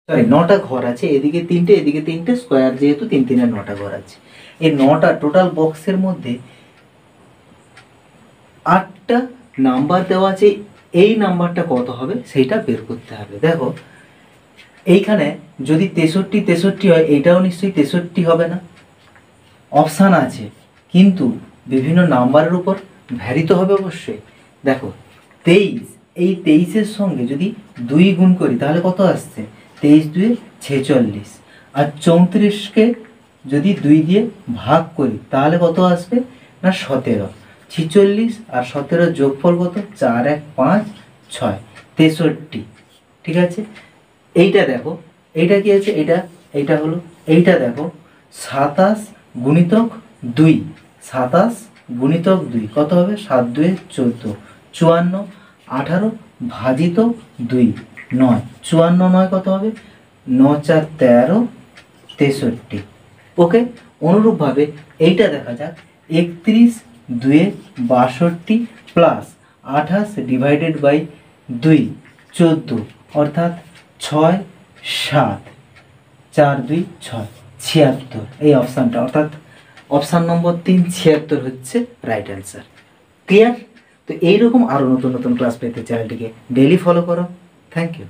Sorry 9টা ঘর আছে, এদিকে 3টে এদিকে 3টে, স্কোয়ার যেহেতু 3 3 9টা ঘর আছে। এই 9টা টোটাল বক্সের মধ্যে 8টা নাম্বার দেওয়া আছে, এই নাম্বারটা কত হবে সেইটা বের করতে হবে। দেখো এইখানে যদি 63 63 হয়, এইটাও নিশ্চয়ই 63 হবে না। অপশান আছে কিন্তু বিভিন্ন নাম্বারের উপর ভ্যারি তো হবে অবশ্যই। দেখো 23, এই 23-এর সঙ্গে যদি 2 গুণ করি তাহলে কত আসছে, 23 2 46। আর 34কে যদি 2 দিয়ে ভাগ করি তাহলে কত আসবে না 17। 46 আর 17 যোগফল কত, 4 1 5 6 63। ঠিক আছে, এইটা দেখো, এইটা কি আছে, এইটা হলো, এইটা দেখো 27 গুণিতক 2, 27 গুণিতক 2 কত হবে, 7 2 14, 54, 18 ভাজিত 2 9, 54 9 কত হবে, 9 4 13 63। ওকে, অনুরূপভাবে এইটা দেখা যাক 31 2 62 প্লাস 28 ডিভাইডেড বাই 2 14, অর্থাৎ 6 7 4 2 6 76, এই অপশানটা অর্থাৎ অপশান নম্বর 3 76 হচ্ছে রাইট অ্যান্সার। ক্লিয়ার? তো এইরকম আরও নতুন নতুন ক্লাস পেতে চ্যানেলটিকে ডেইলি ফলো করো। Thank you.